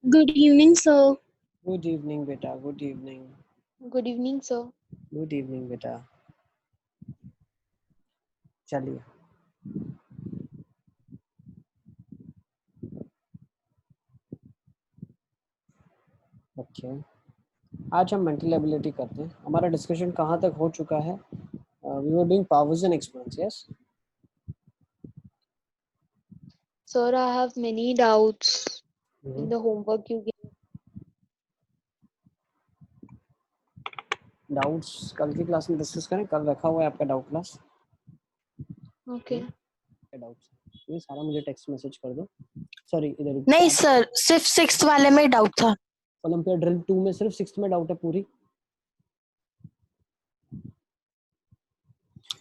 Good evening, sir. Good evening, beta. Good evening. Good evening, sir. Good evening, beta. चलिए okay आज हम mental ability करते हैं. हमारा डिस्कशन कहाँ तक हो चुका है? We were doing powers and exponents. Yes Sir, I have many doubts in the homework you gave. Doubts कल की क्लास में डिस्कस करें. कल रखा हुआ है आपका डाउट क्लास. Okay. डाउट्स ये सारा मुझे टेक्स्ट मैसेज कर दो. सॉरी इधर नहीं सर, सिर्फ 6th वाले में डाउट था. ओलंपिया ड्रिल 2 में सिर्फ 6th में डाउट है पूरी.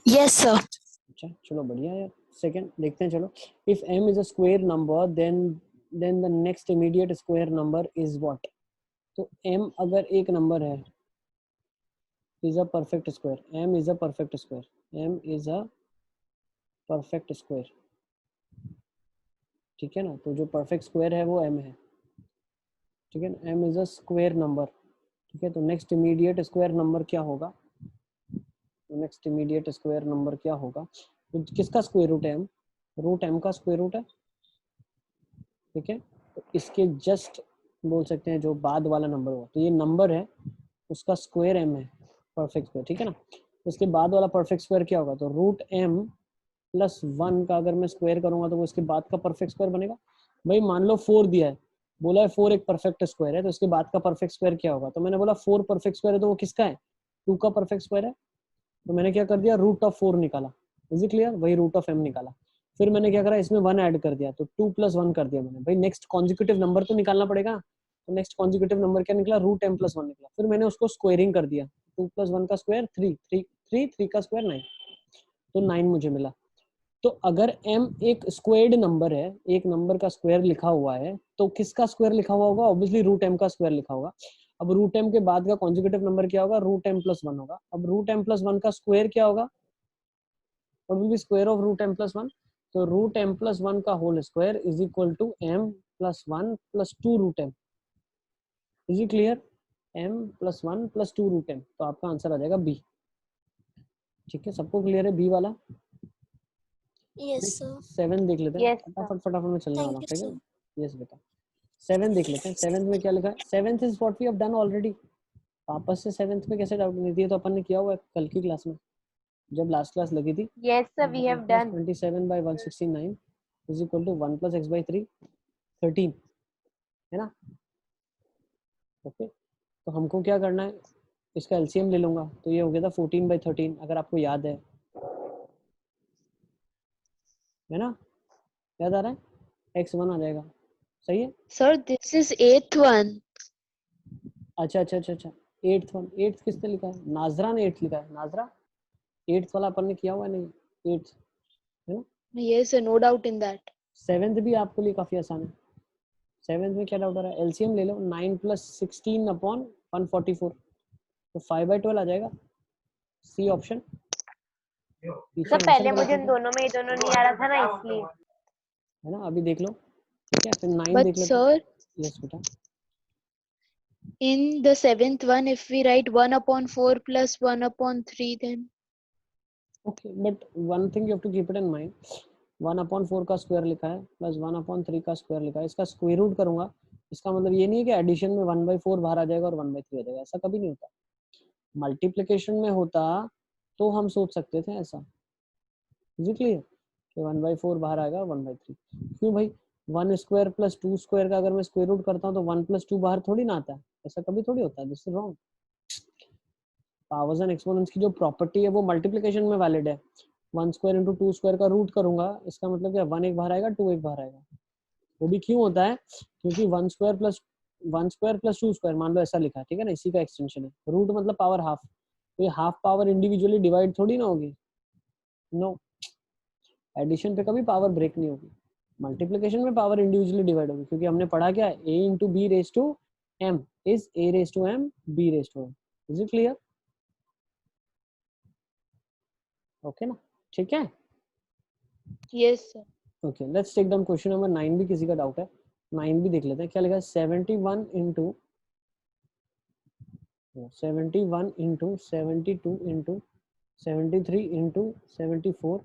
Yes sir. अच्छा चलो बढ़िया यार. सेकंड देखते हैं. चलो if m is a square number then the next immediate square number is what. तो m अगर एक नंबर है is a perfect square. m is a perfect square. m is a perfect square. ठीक है ना. तो जो perfect square है वो m है. ठीक है ना. m is a square number. ठीक है. तो next immediate square number क्या होगा? नेक्स्ट इमीडिएट स्क्वायर नंबर क्या होगा? तो किसका स्क्वायर रूट है? m रूट m का स्क्वायर रूट है. ठीक है. तो इसके जस्ट बोल सकते हैं जो बाद वाला नंबर हुआ. तो ये नंबर है उसका स्क्वायर m है. Perfect square. ठीक है ना. उसके बाद वाला परफेक्ट स्क्वायर क्या होगा? तो रूट m प्लस 1 का अगर मैं स्क्वायर करूंगा तो वो इसके बाद का परफेक्ट स्क्वायर बनेगा. भाई मान लो 4 दिया है, बोला है 4 एक परफेक्ट स्क्वायर है, तो इसके बाद का परफेक्ट स्क्वायर क्या होगा? तो मैंने बोला 4 परफेक्ट स्क्वायर है तो वो किसका है? 2 का परफेक्ट स्क्वायर है. तो मैंने क्या कर दिया? रूट ऑफ 4 निकाला. Is it clear? वही रूट ऑफ m निकाला. फिर मैंने क्या करा? इसमें 1 ऐड कर दिया तो 2 प्लस 1 कर दिया मैंने. भाई नेक्स्ट कॉन्जिक्यूटिव नंबर तो निकालना पड़ेगा. तो नेक्स्ट कॉन्जिक्यूटिव नंबर क्या निकला? रूट m प्लस 1 निकला. फिर मैंने उसको स्क्वायरिंग कर दिया. 2 प्लस 1 का स्क्वायर 3, 3 का स्क्वायर 9. तो 9 मुझे मिला. तो अगर m एक स्क्वायर्ड नंबर है, एक नंबर का स्क्वायर लिखा हुआ है, तो किसका स्क्वायर लिखा हुआ होगा? ऑब्वियसली रूट m का स्क्वायर लिखा होगा. अब रूट m के बाद का कॉन्जुगेटिव नंबर क्या होगा? रूट m प्लस 1 होगा. अब रूट m प्लस 1 का स्क्वायर क्या होगा? What will be square of root m plus 1? तो रूट m प्लस 1 का whole square is equal to m plus 1 plus 2 root m. Is it clear? m plus 1 plus 2 root m. तो आपका answer आ जाएगा b. ठीक है. सबको clear है b वाला? Yes sir. 7 देख लेते हैं. Yes, sir. फटाफट में चलने वाला. थैंक यू ठीक है. सर. यस बेटा. 7 देख लेते हैं. 7th में क्या लिखा है? 7th is what we have done already. वापस से 7th में कैसे डाउट नहीं दिए? तो अपन ने किया हुआ है कल की क्लास में जब लास्ट क्लास लगी थी. Yes, sir, we have done. 27 by 169 is equal to 1 प्लस x by 3 13 है ना. ओके. तो हमको क्या करना है? इसका एलसीएम ले लूंगा तो ये हो गया था 14 by 13 अगर आपको याद है ना. याद आ रहा है? x1 आ जाएगा. सही है. Sir, this is 8th one. अच्छा अच्छा अच्छा अच्छा. 8th one. 8th किसने लिखा है? नाजरा ने 8th लिखा है. नाजरा 8th वाला अपन ने किया हुआ है. नहीं 8th है ना. Yes, sir, no doubt in that. 7th भी आपके लिए काफी आसान है. 7th में क्या डाउट आ रहा है? एलसीएम ले लो. 9 प्लस 16 अपॉन 144 तो 5 by 12 आ जाएगा. C option. सर पहले मुझे इन दोनों में ये दोनों नहीं आ रहा था ना इसलिए. है ना. अभी देख लो. ठीक है. फिर 9 But देख लेते हैं. sir, यस बेटा. in the 7th one, if we write 1 upon 4 plus 1 upon 3, then okay. But one thing you have to keep it in mind. 1 upon 4 का स्क्वायर लिखा है प्लस 1 अपॉन 3 का स्क्वायर लिखा है. इसका स्क्वायर रूट करूंगा. इसका मतलब ये नहीं है कि एडिशन में 1 by 4 बाहर आ जाएगा और 1 by 3 आ जाएगा. ऐसा कभी नहीं होता. मल्टीप्लिकेशन में होता तो हम सोच सकते थे ऐसा. इज इट क्लियर कि 1 by 4 बाहर आएगा 1 by 3. क्यों भाई? 1 स्क्वायर प्लस 2 स्क्वायर का अगर मैं स्क्वायर रूट करता हूँ तो 1 प्लस 2 बाहर थोड़ी ना आता है. ऐसा कभी थोड़ी होता है. This is wrong. Powers and exponents की जो प्रॉपर्टी है वो मल्टीप्लिकेशन में वैलिड है. 1 स्क्वायर इंटू 2 स्क्वायर का रूट करूंगा. इसका मतलब क्या? 1 एक बाहर आएगा 2 एक बाहर आएगा. वो भी क्यों होता है? क्योंकि 1 स्क्वायर प्लस 2 स्क्वायर मान लो ऐसा लिखा है. ठीक है ना. इसी का एक्सटेंशन है. रूट मतलब पावर हाफ. तो ये हाफ पावर इंडिविजुअली डिवाइड थोड़ी ना होगी. नो. एडिशन पे कभी पावर ब्रेक नहीं होगी. मल्टीप्लिकेशन में पावर इंडिविजुअली डिवाइड होगी क्योंकि हमने पढ़ा क्या है? a into b raise to m is a raise to m b raise to m. Is it clear? Okay ना. ठीक है. yes, sir. Okay. Let's take down question number 9. भी किसी का डाउट है 9 भी देख लेते हैं क्या लिखा है 71 इंटू 73 इंटू 74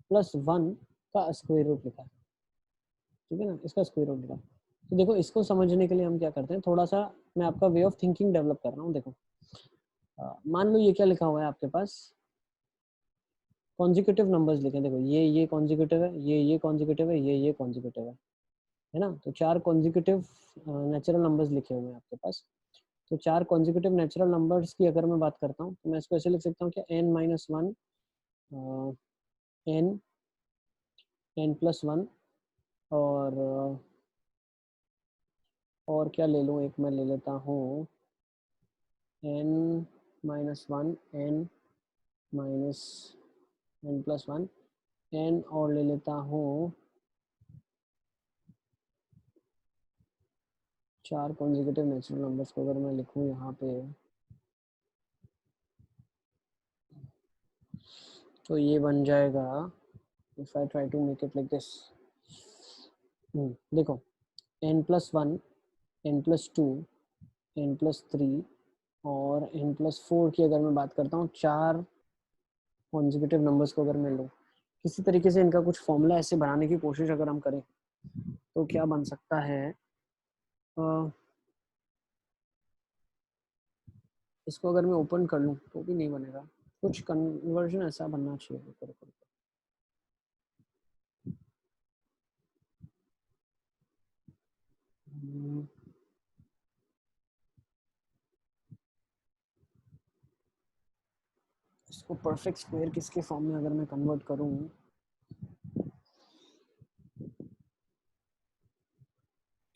प्लस 1 का स्क्वायर रूट लिखा है, ठीक है ना, इसका स्क्वायर रूट लिखा है। तो देखो इसको समझने के लिए हम क्या करते हैं, थोड़ा सा मैं आपका वे ऑफ थिंकिंग डेवलप कर रहा हूँ। देखो मान लो ये क्या लिखा हुआ है आपके पास, कॉन्जिक्यूटिव नंबर्स लिखे, देखो ये कॉन्जिक्यूटिव है, ये कॉन्जिक्यूटिव है, ये कॉन्जिक्यूटिव है ना। तो 4 कॉन्जिक्यूटिव नेचुरल नंबर्स लिखे हुए हैं आपके पास। तो 4 कॉन्जिक्यूटिव नेचुरल नंबर्स की अगर मैं बात करता हूँ तो मैं इसको ऐसे लिख सकता हूँ कि n-1 n+1 और क्या ले लूँ, एक मैं ले लेता हूँ n-1 n+1 n और ले लेता हूँ 4 कॉन्जिक्यूटिव नेचुरल नंबर्स को अगर मैं लिखूँ यहाँ पे तो ये बन जाएगा, if I try to make it like this, देखो n+1 n+2 n+3 और n+4 की अगर मैं बात करता हूँ, 4 कॉन्जिक्यूटिव नंबर्स को अगर मैं लूँ, किसी तरीके से इनका कुछ फॉर्मूला ऐसे बनाने की कोशिश अगर हम करें तो क्या बन सकता है, इसको अगर मैं ओपन कर लूँ तो भी नहीं बनेगा, कुछ कन्वर्जन ऐसा बनना चाहिए। इसको परफेक्ट स्क्वायर किसके फॉर्म में अगर मैं कन्वर्ट करूँ,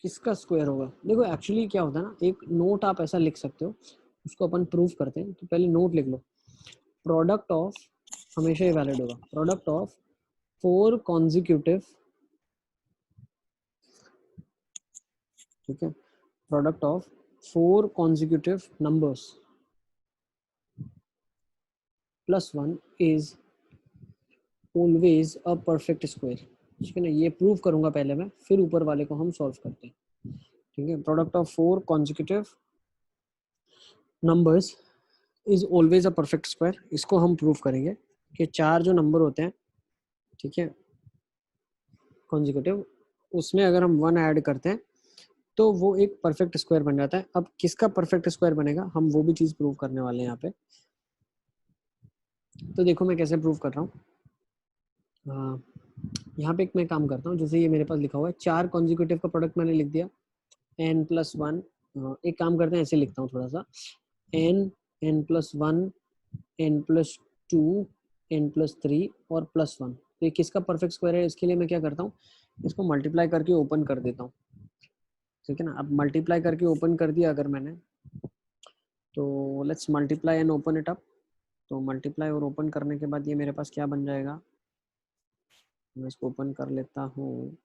किसका स्क्वायर होगा। देखो एक्चुअली क्या होता है ना, एक नोट आप ऐसा लिख सकते हो, उसको अपन प्रूव करते हैं। तो पहले नोट लिख लो, प्रोडक्ट ऑफ, हमेशा ये वैलिड होगा, प्रोडक्ट ऑफ 4 कॉन्जिक्यूटिव, ठीक है, product of 4 consecutive numbers plus 1 is always a perfect square, ठीक है ना। ये प्रूव करूंगा पहले मैं, फिर ऊपर वाले को हम सॉल्व करते हैं, ठीक है। Product of 4 consecutive numbers is always a perfect square, इसको हम प्रूव करेंगे कि 4 जो नंबर होते हैं, ठीक है, कॉन्जिक्यूटिव, उसमें अगर हम 1 ऐड करते हैं तो वो एक परफेक्ट स्क्वायर बन जाता है। अब किसका परफेक्ट स्क्वायर बनेगा, हम वो भी चीज प्रूव करने वाले हैं यहाँ पे। तो देखो मैं कैसे प्रूव कर रहा हूँ, यहाँ पे एक मैं काम करता हूँ, जैसे ये मेरे पास लिखा हुआ है 4 कॉन्जिक्यूटिव का प्रोडक्ट मैंने लिख दिया n+1, एक काम करते हैं ऐसे लिखता हूँ थोड़ा सा, n+1 n+2 n+3 और +1। तो ये किसका परफेक्ट स्क्वायर है, इसके लिए मैं क्या करता हूँ, इसको मल्टीप्लाई करके ओपन कर देता हूँ, ठीक है ना। अब मल्टीप्लाई करके ओपन कर दिया अगर मैंने, तो let's multiply and open it up. तो मल्टीप्लाई और ओपन करने के बाद ये मेरे पास क्या बन जाएगा, मैं इसको ओपन कर लेता हूँ,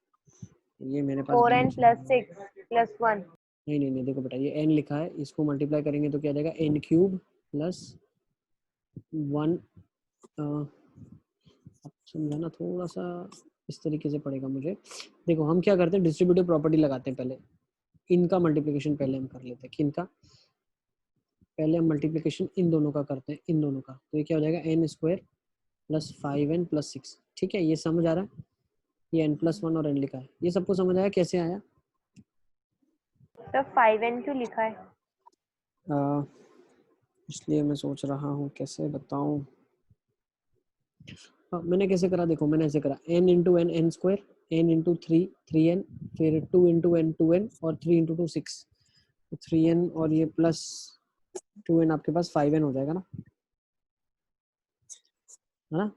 ये मेरे पास 4n+6+1। नहीं नहीं नहीं, देखो बेटा ये n लिखा है, इसको मल्टीप्लाई करेंगे तो क्या आ जाएगा n³ प्लस 1, समझाना थोड़ा सा इस तरीके से पड़ेगा मुझे। देखो हम क्या करते हैं, डिस्ट्रीब्यूटिव प्रॉपर्टी लगाते हैं, पहले इनका मल्टीप्लिकेशन पहले हम कर लेते हैं, किनका, पहले हम मल्टीप्लिकेशन इन दोनों का करते हैं, इन दोनों का। तो ये क्या हो जाएगा n² प्लस 5n+6, ठीक है, ये समझ आ रहा है, ये n+1 और n लिखा है, ये सबको समझ आया कैसे आया। तो 5n क्यों लिखा है? इसलिए मैं सोच रहा हूँ कैसे बताऊँ, मैंने कैसे करा, देखो मैंने ऐसे करा n into n n², n into 3 3n, फिर 2 इंटू n 2n और 3 इंटू 2 6, 3n और ये प्लस 2n आपके पास 5n हो जाएगा ना, है ना।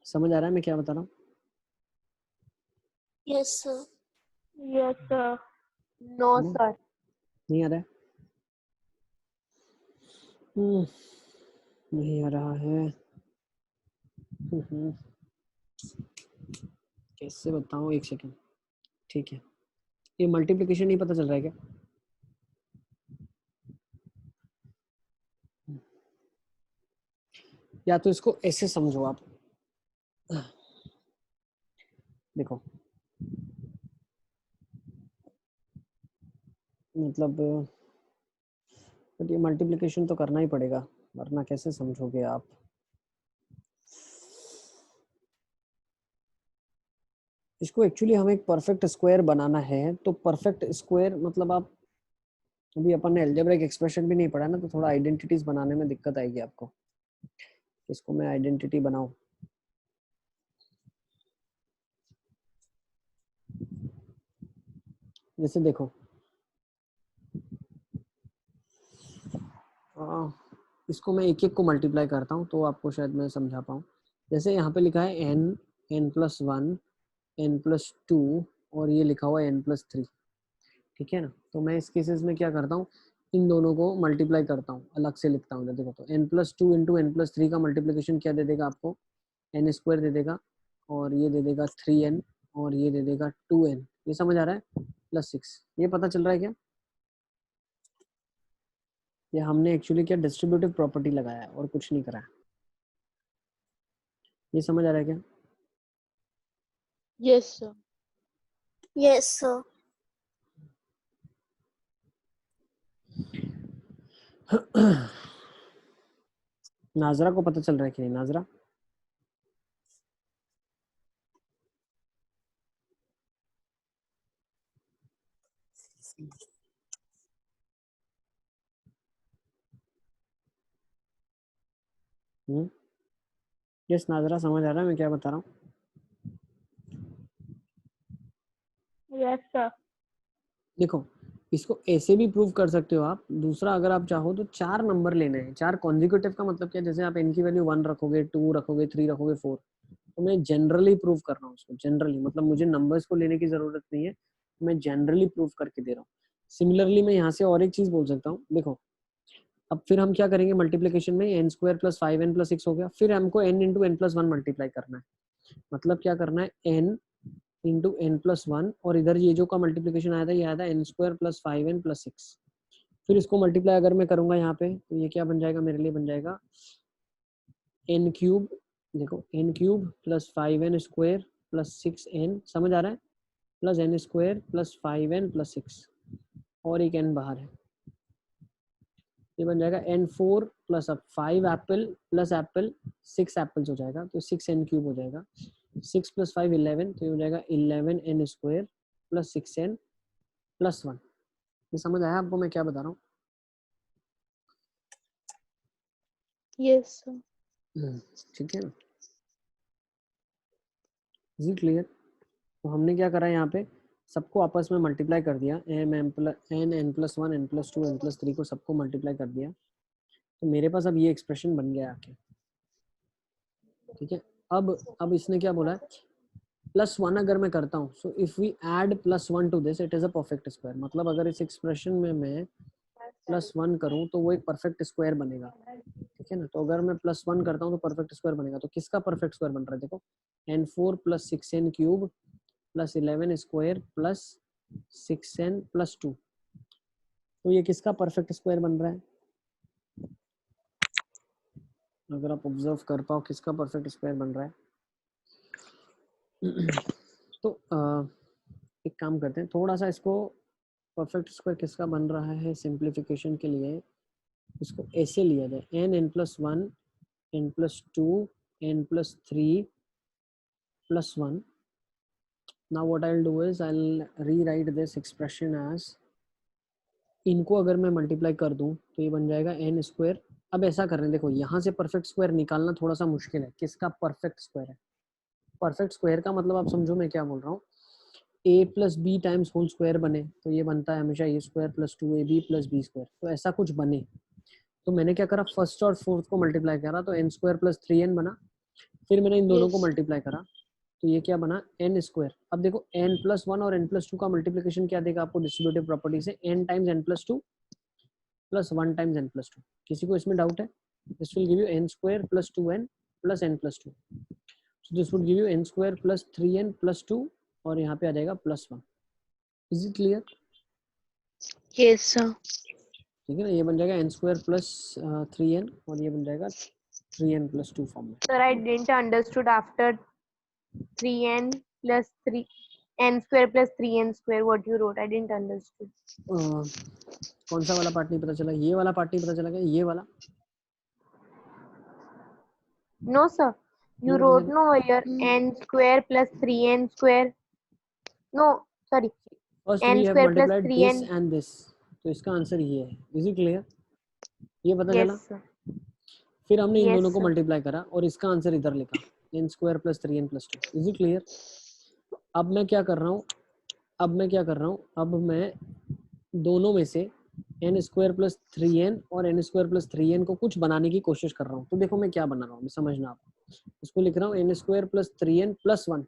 समझ आ रहा है मैं क्या बता रहा हूँ। Yes, sir. Yes sir. No है ना? sir. नहीं आ रहा है, नहीं आ रहा है, कैसे बताऊँ, एक सेकेंड, ठीक है। ये मल्टीप्लिकेशन नहीं पता चल रहा है क्या, या तो इसको ऐसे समझो आप, देखो मतलब बट ये मल्टीप्लिकेशन तो करना ही पड़ेगा, वरना कैसे समझोगे आप। इसको एक्चुअली हमें एक परफेक्ट स्क्वायर बनाना है, तो परफेक्ट स्क्वायर मतलब आप, अभी अपन ने अलजेब्रिक एक्सप्रेशन भी नहीं पढ़ा ना, तो थोड़ा आइडेंटिटीज बनाने में दिक्कत आएगी आपको। इसको मैं आइडेंटिटी बनाऊं, जैसे देखो इसको मैं एक एक को मल्टीप्लाई करता हूँ तो आपको शायद मैं समझा पाऊँ। जैसे यहाँ पे लिखा है n, n+1, n+2 और ये लिखा हुआ है n+3, ठीक है ना। तो मैं इस केसेस में क्या करता हूँ, इन दोनों को मल्टीप्लाई करता हूँ, अलग से लिखता हूँ। देखो तो n+2 इंटू n+3 का मल्टीप्लिकेशन क्या दे देगा आपको, n² दे देगा, और ये दे देगा 3n, और ये दे देगा 2n। ये समझ आ रहा है, +6। ये पता चल रहा है क्या, ये हमने एक्चुअली क्या डिस्ट्रीब्यूटिव प्रॉपर्टी लगाया है और कुछ नहीं करा है। ये समझ आ रहा है क्या? Yes, sir. Yes, sir. नाजरा को पता चल रहा है कि नहीं? नाजरा, यस नाजरा, समझ आ रहा है मैं क्या बता रहा हूँ? Yes, sir. देखो इसको ऐसे भी प्रूव कर सकते हो आप। दूसरा, अगर आप चाहो तो 4 नंबर लेने हैं, 4 कॉन्जिक्यूटिव का मतलब क्या, जैसे आप n की वैल्यू 1 रखोगे, 2 रखोगे, 3 रखोगे, 4, तो मैं जनरली प्रूव कर रहा हूँ उसको। जनरली मतलब मुझे नंबर्स को लेने की जरूरत नहीं है, मैं जनरली प्रूव करके दे रहा हूँ। सिमिलरली मैं यहाँ से और एक चीज बोल सकता हूँ। देखो अब फिर हम क्या करेंगे मल्टीप्लिकेशन में, n² + 5n + 6 हो गया, फिर हमको n इंटू n+1 मल्टीप्लाई करना है। मतलब क्या करना है, n इंटू n+1, और इधर ये जो का मल्टीप्लिकेशन आया था, ये आया था n² + 5n + 6। फिर इसको मल्टीप्लाई अगर मैं करूंगा यहाँ पे, तो ये क्या बन जाएगा मेरे लिए, बन जाएगा n³। देखो n³ + 5n² + 6n, समझ आ रहा है, +n² + 5n + 6, और एक n बाहर है, ये बन जाएगा n4 + 5 एप्पल + एप्पल, 6 एप्पल्स हो जाएगा, तो 6n³ हो जाएगा। 6 + 5 11, तो ये हो जाएगा 11n² + 6n + 1। ये समझ आया आपको मैं क्या बता रहा हूँ? Yes, sir. ठीक है ना, इज इट क्लियर? तो हमने क्या करा यहाँ पे, सबको आपस में मल्टीप्लाई कर दिया, n n+1 n+2 n+3 को सबको मल्टीप्लाई कर दिया, तो मेरे पास अब ये एक्सप्रेशन बन गया आके, ठीक है। अब इसने क्या बोला है, +1 अगर मैं करता हूँ, so if we add +1 to this, it is a perfect square. मतलब अगर इस एक्सप्रेशन में मैं +1 करूँ तो वो एक परफेक्ट स्क्वायर बनेगा, ठीक है ना। तो अगर मैं +1 करता हूँ तो परफेक्ट स्क्वायर बनेगा। तो किसका परफेक्ट स्क्वायर बन रहा है, देखो n4 + 6n³ + 11² + 6n + 2, तो ये किसका परफेक्ट स्क्वायर बन रहा है, अगर आप ऑब्जर्व कर पाओ किसका परफेक्ट स्क्वायर बन रहा है। तो एक काम करते हैं, थोड़ा सा इसको, परफेक्ट स्क्वायर किसका बन रहा है, सिंप्लीफिकेशन के लिए इसको ऐसे लिया जाए, n+1 n+2 n+3 + 1। now what I'll do is I'll rewrite this expression as, इनको अगर मैं मल्टीप्लाई कर दूं तो ये बन जाएगा n²। अब ऐसा कर रहे हैं, देखो यहाँ से परफेक्ट स्क्वायर निकालना थोड़ा सा मुश्किल है, किसका परफेक्ट स्क्वायर है। परफेक्ट स्क्वायर का मतलब आप समझो मैं क्या बोल रहा हूँ, a + b times whole square बने तो ये बनता है हमेशा a² + 2ab + b², तो ऐसा कुछ बने। तो मैंने क्या करा, फर्स्ट और फोर्थ को मल्टीप्लाई करा तो n² + 3n बना, फिर मैंने इन दोनों को Yes. मल्टीप्लाई करा तो ये क्या बना, n²। अब देखो n+1 और n+2 का मल्टीप्लिकेशन क्या देगा आपको डिस्ट्रीब्यूटिव प्रॉपर्टी से, n times n+2 + 1 times n+2। किसी को इसमें डाउट है? This will give you n² + 2n + n+2, so this would give you n² + 3n + 2, और यहाँ पे आ जाएगा +1। Is it clear? Yes, sir. ठीक है ना, ये बन जाएगा n² + 3n, और ये बन जाएगा 3n + 2 फॉर्म में। Sir, I didn't understood after 3n + 3 n square plus 3n square. What you wrote, I didn't understood. कौन सा वाला पार्ट नहीं पता चला? ये वाला पार्ट नहीं पता चला क्या? ये वाला No sir, you नहीं पता wrote चला? no here n square plus 3n square. No, sorry, first n we have square plus multiplied this 3n. And this, तो इसका आंसर ये है. Is it clear? ये पता चला? Yes sir. फिर हमने इन Yes, दोनों को sir. मल्टीप्लाई करा और इसका आंसर इधर लिखा, n square plus 3n plus 2. Is it clear? अब मैं क्या कर रहा हूँ, अब मैं दोनों में से n स्क्वायर प्लस 3n और n स्क्वायर प्लस 3n को कुछ बनाने की कोशिश कर रहा हूँ. तो देखो मैं क्या बना रहा हूँ, समझना आप. इसको लिख रहा हूँ n square plus 3n plus 1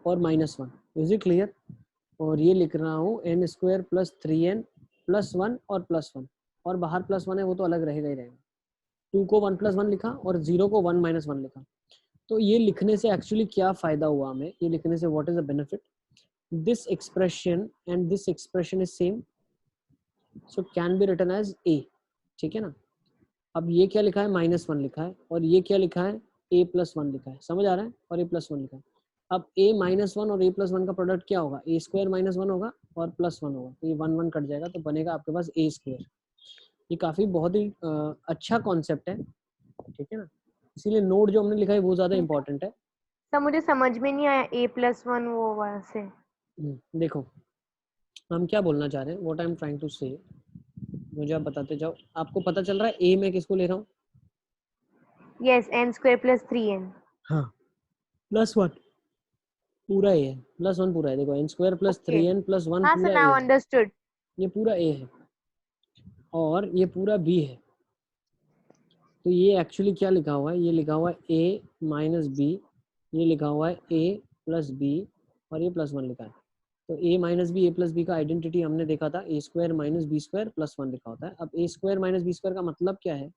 और माइनस 1. Is it clear? और ये लिख रहा हूँ n square plus 3n plus 1 और प्लस 1, और बाहर प्लस 1 है वो तो अलग रहेगा ही रहेगा. 2 को 1 प्लस 1 लिखा और 0 को 1 माइनस 1 लिखा. तो ये लिखने से एक्चुअली क्या फायदा हुआ हमें, ये लिखने से what is the benefit? This expression and this expression is same, so can be written as a. ठीक है ना? अब ये क्या लिखा है, माइनस 1 लिखा है, और ये क्या लिखा है, a प्लस 1 लिखा है. समझ आ रहा है? और a प्लस 1 लिखा है. अब a माइनस 1 और a प्लस 1 का प्रोडक्ट क्या होगा, a स्क्वायर माइनस 1 होगा और प्लस 1 होगा. तो ये 1 1 कट जाएगा, तो बनेगा आपके पास a स्क्वायर. ये काफी बहुत ही अच्छा कॉन्सेप्ट है. ठीक है ना? इसीलिए नोट जो हमने लिखा है वो ज्यादा इंपॉर्टेंट है. सर मुझे समझ में नहीं आया a+1 वो वहाँ से. देखो हम क्या बोलना चाह रहे हैं, what I am trying to say, मुझे आप बताते जाओ. आपको पता चल रहा है a मैं किसको ले रहा हूँ? Yes, n square plus 3n. हाँ, प्लस 1 पूरा a है, प्लस 1 पूरा है. देखो n square plus Okay. 3n plus 1 हाँ sir, पूरा a now है, understood. ये पूरा a है और ये पूरा b है. तो ये एक्चुअली क्या लिखा हुआ है, ये लिखा हुआ है a माइनस b, ये लिखा हुआ है a प्लस b और ये प्लस 1 लिखा है. तो a minus B, A plus B का आइडेंटिटी हमने देखा था, A square minus B square plus 1 लिखा होता है. अब A square minus B square का मतलब क्या है,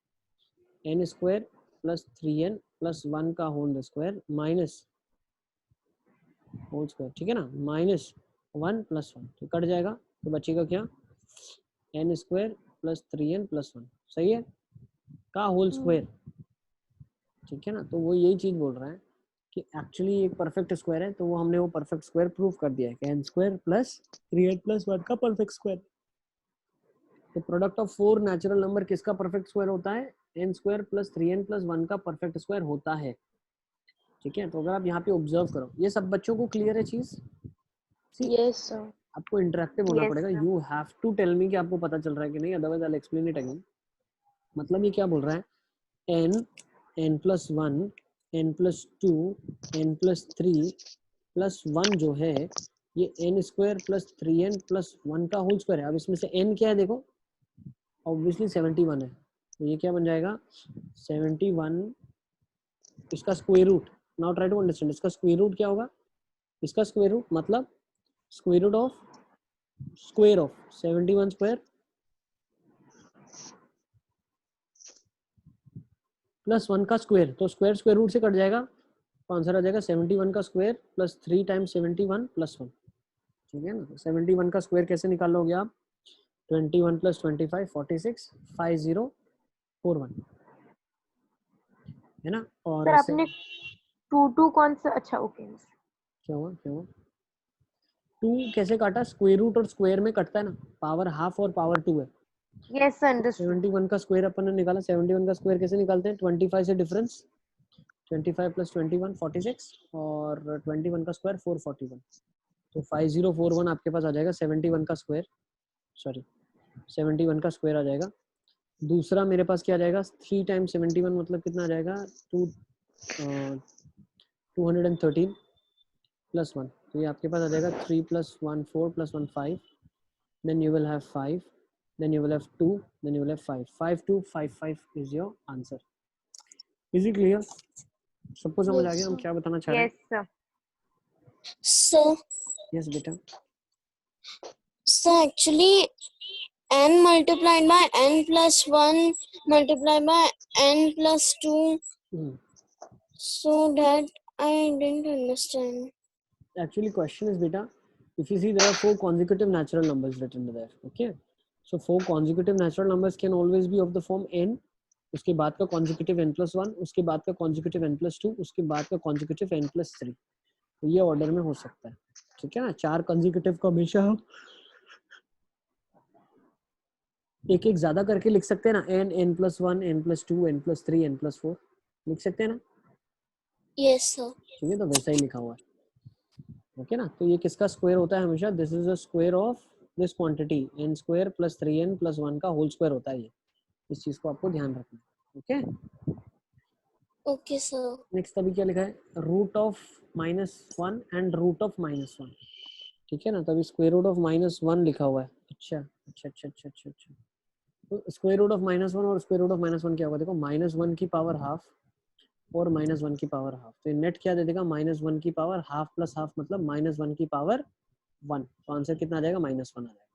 n square plus 3n plus 1 का whole square minus whole square. ठीक है ना? माइनस 1 प्लस 1, तो कट जाएगा, तो बचेगा क्या, n square plus 3n plus 1. सही है? का होल स्क्वायर. ठीक है ना? तो वो यही चीज बोल रहा है कि एक्चुअली एक परफेक्ट स्क्वायर है, तो वो हमने वो परफेक्ट स्क्वायर प्रूव कर दिया है कि n square plus 3n plus 1 का परफेक्ट स्क्वायर. तो प्रोडक्ट ऑफ 4 नेचुरल नंबर किसका परफेक्ट स्क्वायर होता है, n square plus 3n plus 1 का परफेक्ट स्क्वायर होता है. ठीक है? तो अगर आप यहाँ पे ऑब्जर्व करो, ये सब बच्चों को क्लियर है चीज? Yes, sir. आपको इंटरेक्टिव होना Yes, पड़ेगा. sir. You have to tell me कि आपको पता चल रहा है कि नहीं, otherwise I will explain it again. मतलब ये क्या बोल रहा है, n plus 1 n plus 2 n plus 3 plus 1 जो है ये n square plus 3n plus 1 का होल स्क्वायर है. अब इसमें से n क्या है, देखो ऑब्वियसली 71 है, तो ये क्या बन जाएगा 71, इसका square root. Now try to understand, इसका स्क्वायर रूट क्या होगा, इसका स्क्वायर रूट मतलब square root of square of 71 square plus 1 का स्क्वायर. तो स्क्वायर स्क्वायर रूट से कट जाएगा, तो आंसर आ जाएगा 71 का स्क्वायर प्लस 3 टाइम्स 71 प्लस 1. ठीक है ना? तो 71 का स्क्वायर कैसे निकाल लोगे आप, 21 प्लस 25 46 5041 है ना? और सर आपने 2 कौन सा, अच्छा ओके. क्या हुआ 2 कैसे काटा, स्क्वायर रूट और स्क्वायर में कटता है ना, पावर हाफ और पावर 2 है. Yes sir, understood. 71 का स्क्वायर अपन ने निकाला, 71 का स्क्वायर कैसे निकालते हैं, 25 से डिफरेंस, 25 प्लस 21 46 और 21 का स्क्वायर 441, तो 5041 आपके पास आ जाएगा 71 का स्क्वायर, सॉरी 71 का स्क्वायर आ जाएगा. दूसरा मेरे पास क्या आ जाएगा, 3 टाइम्स 71 मतलब कितना आ जाएगा 213 प्लस 1, तो ये आपके पास आ जाएगा 3 plus 1 4 plus 1 5, then you will have 5, then you will have 2, then you will have 5. 5255 is your answer. Is it clear? सबको समझ आ गया हम क्या बताना चाह रहे हैं? Yes sir. So, Yes बेटा. so actually, n multiplied by n plus 1 multiplied by n plus 2. So that I didn't understand. Actually question is beta, if you see there are 4 consecutive natural numbers written there. Okay, so 4 consecutive natural numbers can always be of the form n, उसके बाद का consecutive n plus 1, उसके बाद का consecutive n plus 2, उसके बाद का consecutive n plus 3. तो ये ऑर्डर में हो सकता है. ठीक है ना, 4 कंसेक्यूटिव को हमेशा हम एक एक ज्यादा करके लिख सकते हैं ना, n n+1 n+2 n+3 n+4 लिख सकते हैं ना, yes sir, ठीक है, तो वैसा ही लिखा हुआ है, ओके ना। तो ये किसका स्क्वायर होता है हमेशा, this is the square of this quantity n² + 3n+1 का होल स्क्वायर होता है ये, इस चीज को आपको ध्यान रखना है, ओके। okay sir, नेक्स्ट अभी क्या लिखा है, root of -1 and root of -1, ठीक है ना, तभी स्क्वायर रूट ऑफ -1 लिखा हुआ है, अच्छा अच्छा अच्छा अच्छा अच्छा अच्छा। तो स्क्वायर रूट ऑफ -1 और स्क्वायर रूट ऑफ -1 क्या होगा, देखो -1 की पावर हाफ और -1 की पावर हाफ, तो नेट क्या दे देगा, -1 की पावर हाफ प्लस हाफ मतलब -1 की पावर 1, तो आंसर कितना आ जाएगा, -1 आ जाएगा,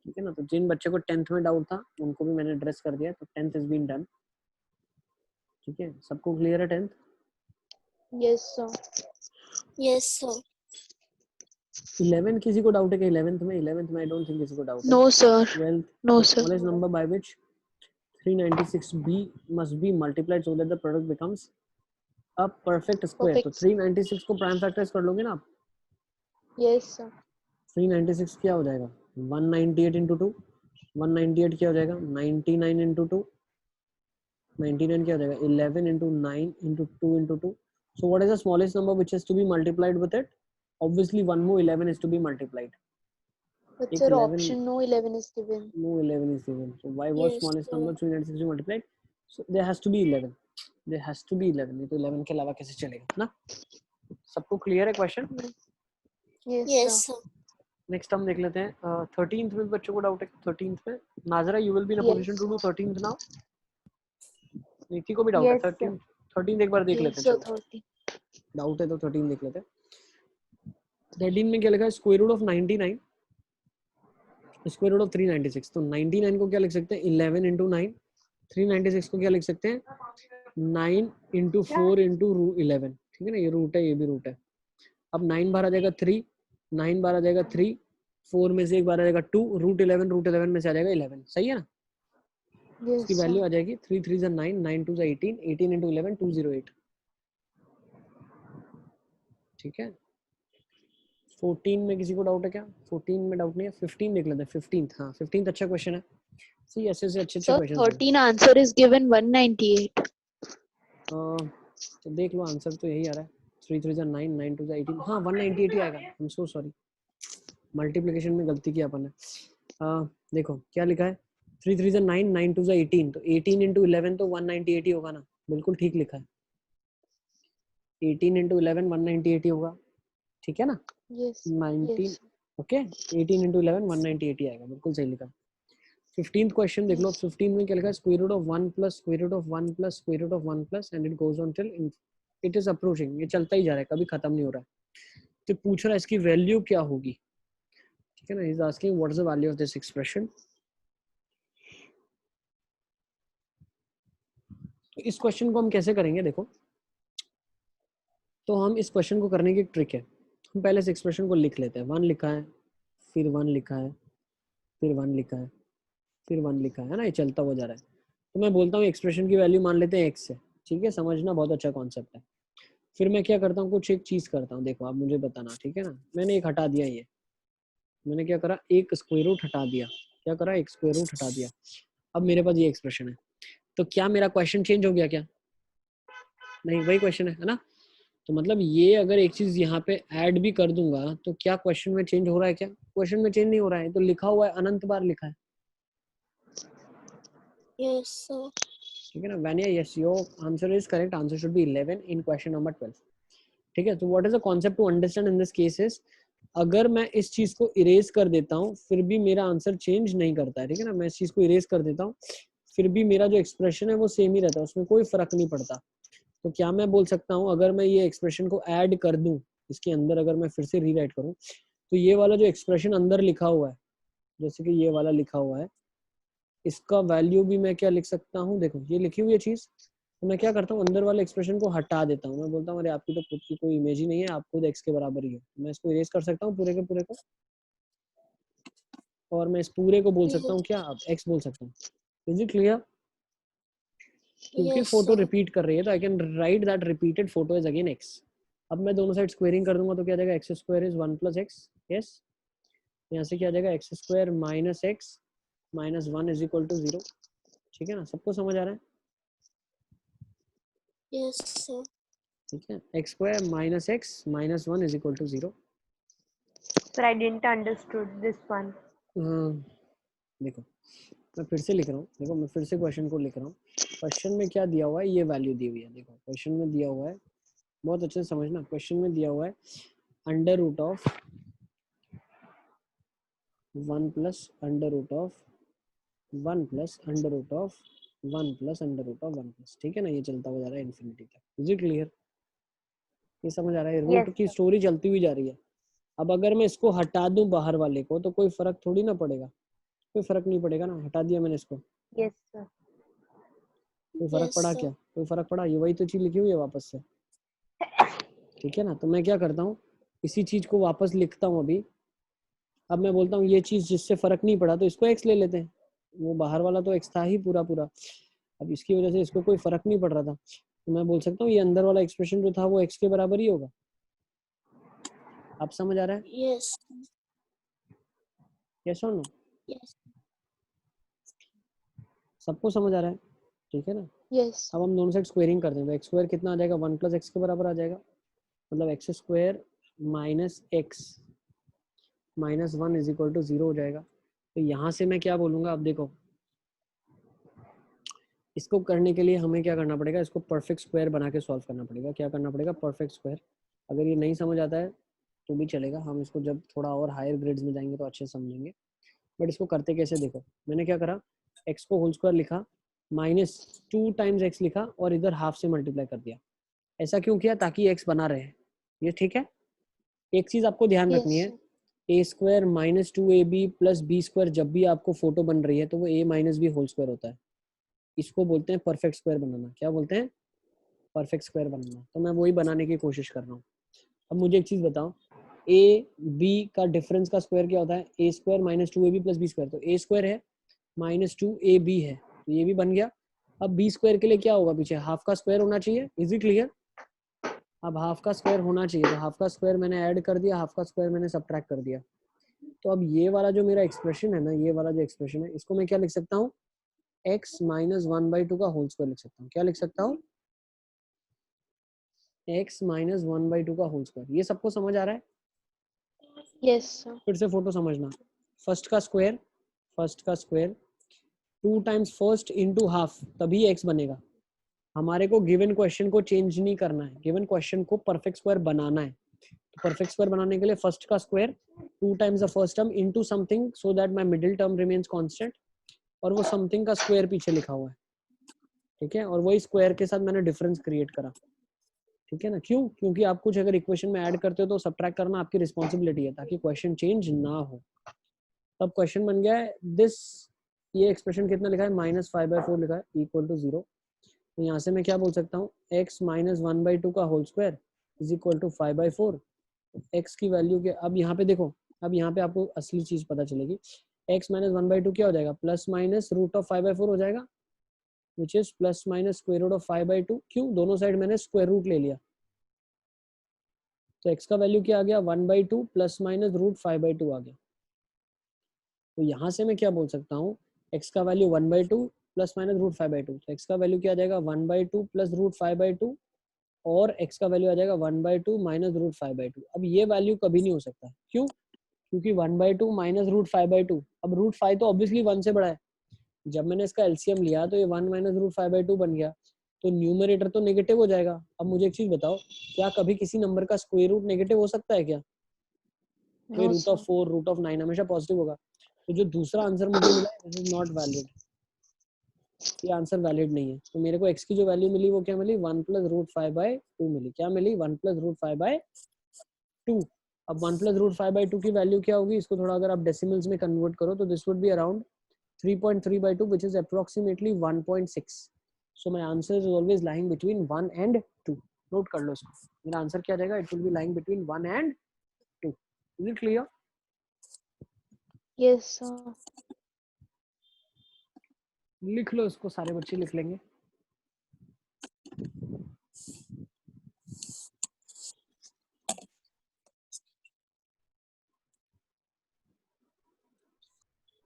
ठीक है ना। तो जिन बच्चे को 10th में डाउट था उनको भी मैंने एड्रेस कर दिया, तो 10th इज बीन डन, ठीक है, सबको क्लियर है 10th। Yes, sir. yes sir, 11 किसी को डाउट है कि 11th में आई डोंट थिंक किसी को डाउट है। No, sir. 12th No, the sir. smallest number by which 396b must be multiplied so that the product becomes a perfect square, तो Perfect. 396 को प्राइम फैक्टराइज कर लोगे ना आप, Yes, sir. 396 क्या हो जाएगा, 198 into 2, 198 क्या हो जाएगा, 99 into 2, 99 क्या हो जाएगा, 11 into 9 into 2 into 2, so what is the smallest number which has to be multiplied with it, obviously one more 11 is to be multiplied, But एक sir, 11, option no 11 is given. no 11 is given, so why was yes smallest sir, number 396 multiplied, so there has to be 11, there has to be 11, नहीं तो 11 के अलावा कैसे चलेगा ना। सबको clear है question. Yes, yes sir. sir, next हम देख लेते हैं 13th में बच्चों को डाउट है, 13th में नाजरा you will be in a position to do 13th now, नीति को भी डाउट है Yes, sir. 13th एक बार देख लेते Yes, हैं, sir. चलो 30. डाउट है तो 13 देख लेते हैं। 13 में क्या लिखा है, square root of 99 square root of 396, तो 99 को क्या लिख सकते हैं, 11 into 9, 396 को क्या लिख सकते हैं, 9 into 4 into 11, ठीक है ना, ये रूट है, ये भी रूट है। अब 9 बार आ जाएगा 3, 9 बार आ जाएगा 3, 4 में से एक बार आ जाएगा 2, रूट 11 में से आ जाएगा 11, सही है ना। Yes, इसकी वैल्यू sir. आ जाएगी 3 3 9, 9 2 18, 18 into 11 208, ठीक है। 14 में किसी को डाउट है क्या, 14 में डाउट नहीं है, 15 देख लेते हैं, 15th, हाँ 15th अच्छा क्वेश्चन है, सी ऐसे से अच्छे Sir, question 13 answer is given 198. तो देख लो आंसर तो यही आ रहा है, 3 3 9, 9 2 18, हाँ 198 ही आएगा, I am so sorry, multiplication में गलती किया अपन ने। देखो क्या लिखा है, 3 3 9, 9 2 18, तो 18 into 11 तो 198 ही होगा ना, बिल्कुल ठीक लिखा है, 18 into 11 198 ही होगा, ठीक है ना। Yes. 19 Yes. ओके, 18 into 11 198 ही आएगा, बिल्कुल सही लिखा। 15th क्वेश्चन देख लो, 15 में क्या लिखा है, square root of 1 plus square root of 1 plus square root of 1 plus and it goes on till it is approaching, ये चलता ही जा रहा है, कभी खत्म नहीं हो रहा है। तो पूछ रहा है इसकी वैल्यू क्या होगी, ठीक है ना, he is asking what is the value of this expression. तो इस क्वेश्चन को हम कैसे करेंगे, देखो, तो हम इस क्वेश्चन को करने की एक ट्रिक है, हम पहले इस एक्सप्रेशन को लिख लेते हैं, 1 लिखा है, फिर 1 लिखा है, फिर 1 लिखा है, फिर 1 लिखा है ना, ये चलता हुआ जा रहा है। तो मैं बोलता हूँ एक्सप्रेशन की वैल्यू मान लेते हैं x से, ठीक है, समझना बहुत अच्छा कॉन्सेप्ट है। फिर मैं क्या करता हूँ, कुछ एक चीज करता हूँ, देखो आप मुझे बताना, ठीक है ना। मैंने एक हटा दिया, ये मैंने क्या करा, एक स्क्वायर रूट हटा दिया, क्या करा, एक स्क्वायर रूट हटा दिया, अब मेरे पास ये एक्सप्रेशन है। तो क्या मेरा क्वेश्चन चेंज हो गया क्या, नहीं, वही क्वेश्चन है ना। तो मतलब ये अगर एक चीज यहाँ पे ऐड भी कर दूंगा तो क्या क्वेश्चन में चेंज हो रहा है, क्या क्वेश्चन में चेंज नहीं हो रहा है, तो लिखा हुआ है, अनंत बार लिखा है, yes sir, ठीक है ना। Vania, yes your answer is correct, answer should be 11 in question number 12, ठीक है। तो what is the concept to understand in this case is, अगर मैं इस चीज को इरेज कर देता हूँ फिर भी मेरा आंसर चेंज नहीं करता है, ठीक है ना, मैं इस चीज को इरेज कर देता हूँ फिर भी मेरा जो एक्सप्रेशन है वो सेम ही रहता है, उसमें कोई फर्क नहीं पड़ता। तो क्या मैं बोल सकता हूँ, अगर मैं ये एक्सप्रेशन को ऐड कर दूं इसके अंदर, अगर मैं फिर से रीराइट करूं, तो ये वाला जो एक्सप्रेशन अंदर लिखा हुआ है, जैसे कि ये वाला लिखा हुआ है, इसका वैल्यू भी मैं क्या लिख सकता हूँ, देखो ये लिखी हुई है चीज, तो मैं क्या करता हूँ, अंदर वाले एक्सप्रेशन को हटा देता हूँ, मैं बोलता हूँ अरे आपकी तो खुद की कोई इमेज ही नहीं है, आप खुद x के बराबर ही है, मैं इसको इरेज कर सकता हूँ पूरे के पूरे को, और मैं इस पूरे को बोल सकता हूँ क्या, अब x बोल सकता हूँ। इज इट क्लियर, क्योंकि yes फोटो sir, रिपीट कर रही है तो I can write that repeated photo is again x, अब मैं दोनों साइड स्क्वेयरिंग कर दूंगा तो क्या आ जाएगा, x square is 1 + x, yes. यहाँ से क्या आ जाएगा, x square minus x minus 1 is equal to 0। ठीक है ना, सबको समझ आ रहा है? Yes, sir. ठीक है, x square minus x minus 1 is equal to 0। Sir, I didn't understood this one. देखो मैं फिर से लिख रहा हूँ, देखो मैं फिर से क्वेश्चन को लिख रहा हूँ। क्वेश्चन में क्या दिया हुआ है, ये वैल्यू दी हुई है। देखो क्वेश्चन में दिया हुआ है, बहुत अच्छे से समझना, क्वेश्चन में दिया हुआ है under root of 1 plus under root of 1 plus under root of 1 plus under root of 1 plus. ठीक है ना, ये चलता हुआ जा रहा है इन्फिनिटी तक। Is it clear? ये समझ आ रहा है, रूट Yes, की sir. स्टोरी चलती हुई जा रही है। अब अगर मैं इसको हटा दूं बाहर वाले को तो कोई फर्क थोड़ी ना पड़ेगा, कोई फर्क नहीं पड़ेगा ना, हटा दिया मैंने इसको, Yes, sir. कोई फर्क Yes, पड़ा sir. क्या? कोई फर्क पड़ा? ये वही तो चीज लिखी हुई है वापस से। ठीक है ना, तो मैं क्या करता हूँ, इसी चीज को वापस लिखता हूँ अभी। अब मैं बोलता हूँ ये चीज जिससे फर्क नहीं पड़ा तो इसको एक्स ले लेते हैं, वो बाहर वाला तो एक्स था ही पूरा पूरा। अब इसकी वजह से इसको कोई फर्क नहीं पड़ रहा था, तो मैं बोल सकता हूँ ये अंदर वाला एक्सप्रेशन जो था वो एक्स के बराबर ही होगा। आप समझ आ रहा है? Yes. यस और नो? Yes. सबको समझ आ रहा है? ठीक है ना। Yes. अब हम दोनों साइड स्क्वेयरिंग करते हैं तो एक्स स्क्वायर कितना आ जाएगा, 1 + x के बराबर आ जाएगा। मतलब x square minus x minus 1 is equal to 0 हो जाएगा। तो यहाँ से मैं क्या बोलूँगा, अब देखो इसको करने के लिए हमें क्या करना पड़ेगा, इसको परफेक्ट स्क्वायर बना के सॉल्व करना पड़ेगा। क्या करना पड़ेगा, परफेक्ट स्क्वायर। अगर ये नहीं समझ आता है तो भी चलेगा, हम इसको जब थोड़ा और हायर ग्रेड्स में जाएंगे तो अच्छे से समझेंगे। बट इसको करते कैसे, देखो मैंने क्या करा, एक्स को होल स्क्वायर लिखा, -2 टाइम्स एक्स लिखा और इधर हाफ से मल्टीप्लाई कर दिया। ऐसा क्यों किया, ताकि एक्स बना रहे। ये ठीक है। एक चीज आपको ध्यान रखनी Yes. है, ए स्क्वायर -2ab + b स्क्वायर जब भी आपको फोटो बन रही है तो वो a - b होल स्क्वायर होता है। इसको बोलते हैं परफेक्ट स्क्वायर बनाना। क्या बोलते हैं, परफेक्ट स्क्वायर बनाना। तो मैं वही बनाने की कोशिश कर रहा हूँ। अब मुझे एक चीज बताओ, ए बी का डिफरेंस का स्क्वायर क्या होता है, ए स्क्वायर -2ab + b स्क्वायर। तो ए स्क्वायर है -2ab है, तो ये भी बन गया। अब बी स्क्वायर के लिए क्या होगा, पीछे हाफ का स्क्वायर होना चाहिए। Is it clear? अब हाफ का स्क्वायर होना चाहिए, तो हाफ का स्क्वायर मैंने ऐड कर दिया, हाफ का स्क्वायर मैंने सब्ट्रैक्ट कर दिया। तो अब ये वाला जो मेरा एक्सप्रेशन है ना, ये वाला जो एक्सप्रेशन है, इसको मैं क्या लिख सकता हूँ, x - 1/2 का होल स्क्वायर लिख सकता हूँ। क्या लिख सकता हूँ, x - 1/2 का होल स्क्वायर। ये सबको समझ आ रहा है? Yes, sir. फिर से फोटो समझना। फर्स्ट का square 2 times first into half, तभी x बनेगा। हमारे को गिवन क्वेश्चन को चेंज नहीं करना है, गिवन क्वेश्चन को परफेक्ट स्क्वायर बनाना है। तो परफेक्ट स्क्वायर बनाने के लिए फर्स्ट का square 2 times the first term into something so that my middle term remains constant, और वो समथिंग का स्क्वायर पीछे लिखा हुआ है। ठीक है, और वही स्क्वायर के साथ मैंने डिफरेंस क्रिएट करा। ठीक है ना, क्यों? क्योंकि आप कुछ अगर इक्वेशन में ऐड करते हो तो सब्ट्रैक्ट करना आपकी रिस्पॉन्सिबिलिटी है, ताकि क्वेश्चन चेंज ना हो। तब क्वेश्चन बन गया है दिस, ये एक्सप्रेशन कितना लिखा है, -5/4 लिखा है, इक्वल टू 0। तो यहाँ से मैं क्या बोल सकता हूँ, x - 1/2 का whole square is equal to 5/4। x की वैल्यू के, अब यहाँ पे देखो, अब यहाँ पे आपको असली चीज पता चलेगी। x - 1/2 क्या हो जाएगा, ±√5/4 हो जाएगा, विच इज ±√5/2। क्यों, दोनों साइड मैंने स्क्वायर रूट ले लिया। तो x का वैल्यू क्या आ गया, 1/2 ±√5/2 आ गया। तो यहाँ से मैं क्या बोल सकता हूँ, x का वैल्यू 1/2 ±√5/2। तो x का वैल्यू क्या आ जाएगा, 1/2 +√5/2, और x का वैल्यू आ जाएगा 1/2 -√5/2। अब ये वैल्यू कभी नहीं हो सकता, क्यों? क्योंकि 1/2 -√5/2, अब √5 तो ऑब्वियसली 1 से बड़ा है। जब मैंने इसका एलसीएम लिया तो ये 1 -√5/2 बन गया, तो न्यूमरेटर तो नेगेटिव हो जाएगा। अब मुझे एक चीज बताओ, क्या कभी किसी नंबर का स्क्वायर रूट नेगेटिव हो सकता है क्या? कोई No, √4 sir. √9 हमेशा पॉजिटिव होगा। तो जो दूसरा आंसर मुझे मिला है, दिस इज नॉट वैलिड, ये आंसर वैलिड नहीं है। तो मेरे को x की जो वैल्यू मिली वो क्या मिली, 1 + √5/2 मिली। क्या मिली, 1 + √5/2। अब 1 + √5/2 की वैल्यू क्या होगी, इसको थोड़ा अगर आप डेसिमल्स में कन्वर्ट करो तो this would be around 3.3/2, which is approximately 1.6. So my answer is always lying between 1 and 2. Note कर लो इसको, मेरा आंसर क्या जाएगा, it will be lying between 1 and 2. Is it clear? Yes, sir. लिख लो इसको, सारे बच्चे लिख लेंगे।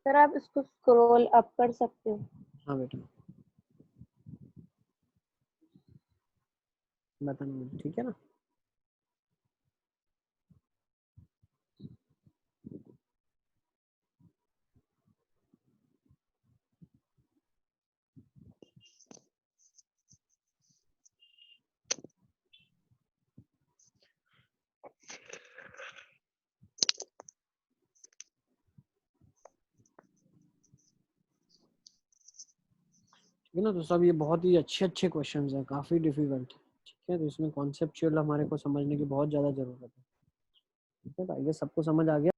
सर आप इसको स्क्रॉल अप कर सकते हो। हाँ बेटा बताना मुझे, ठीक है ना। ठीक है ना। तो सब ये बहुत ही अच्छे अच्छे क्वेश्चंस हैं, काफी डिफिकल्ट, ठीक है। तो इसमें कॉन्सेप्चुअल हमारे को समझने की बहुत ज्यादा जरूरत है, ठीक है। तो ये सबको समझ आ गया।